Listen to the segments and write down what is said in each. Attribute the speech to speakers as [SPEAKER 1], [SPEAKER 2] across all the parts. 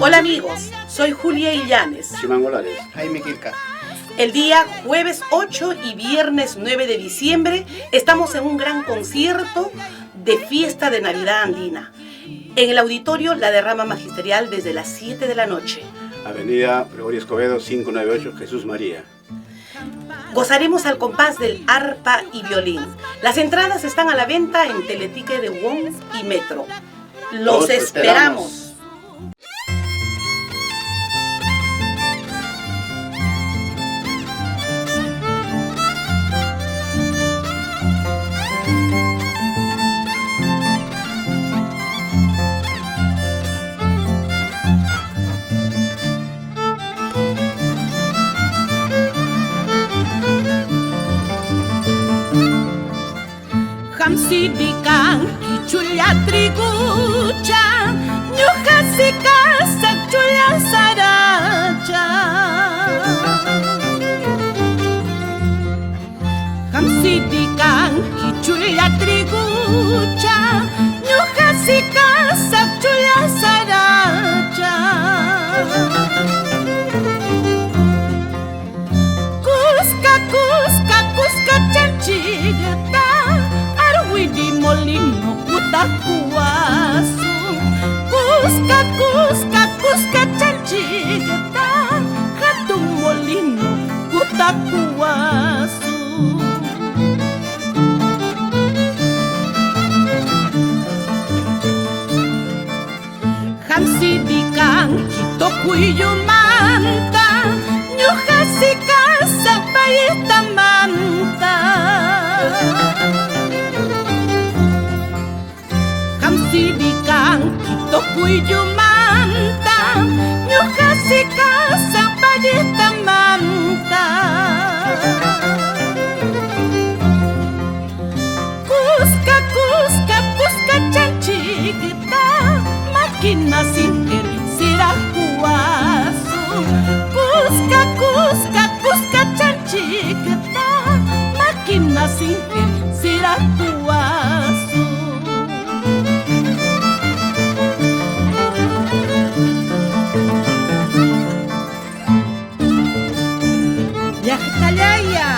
[SPEAKER 1] Hola amigos, soy Julia Illanes.
[SPEAKER 2] Chimangolares.
[SPEAKER 3] Jaime Quilca.
[SPEAKER 1] El día jueves 8 y viernes 9 de diciembre estamos en un gran concierto de fiesta de Navidad andina. En el auditorio La Derrama Magisterial desde las 7 de la noche.
[SPEAKER 2] Avenida Gregorio Escobedo 598, Jesús María.
[SPEAKER 1] Gozaremos al compás del arpa y violín. Las entradas están a la venta en Teletique de WOM y Metro. ¡Los esperamos!
[SPEAKER 4] Hamsidikan kichuya trigucha Nyuhasika sakchuya saracha Hamsidikan kichuya trigucha Nyuhasika sakchuya saracha Cusca, cusca, cusca chanchigata Arwidi molino putakuasu Cusca, cusca, cusca chanchigata Hatu molino putakuasu Hamsidikan kitokuyo manta Nyuhasika sapayita manta Hamsidikan kitokuyo manta Nyuhasika sapayita manta Cusca, cusca, cusca chanchigita Máquina sinter sirakuasu Cusca, cusca, cusca chanchigita Máquina sinter sirakuasu Yahtalaya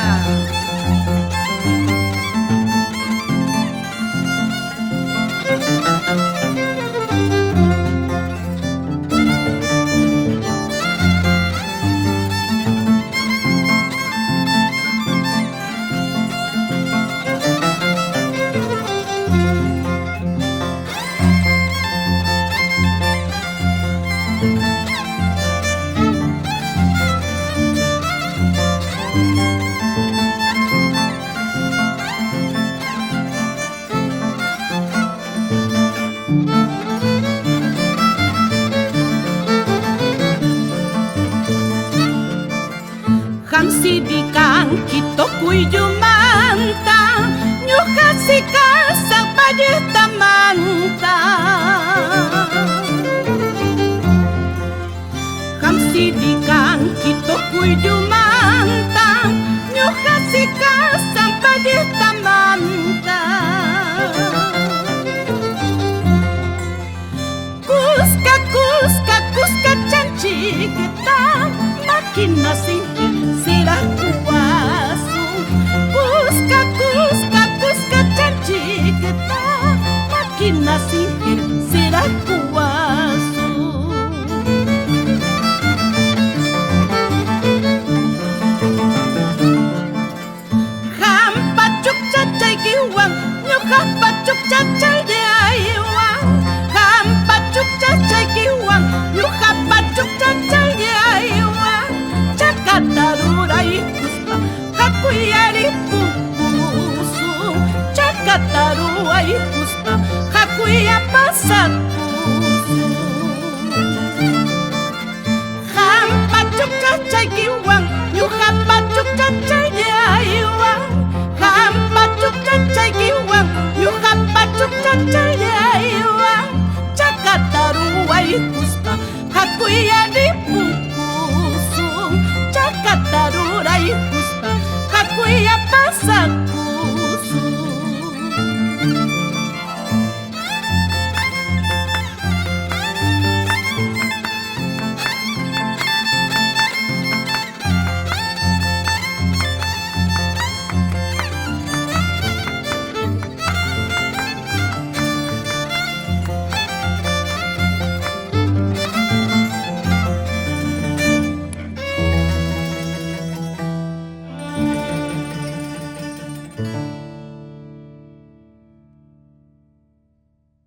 [SPEAKER 4] Hamsidikan kitokuyo manta Nyuhasika sapayita manta Hamsidikan kitokuyo manta Nyuhasika sapayita manta Cusca, cusca, cusca chanchigita Máquina sin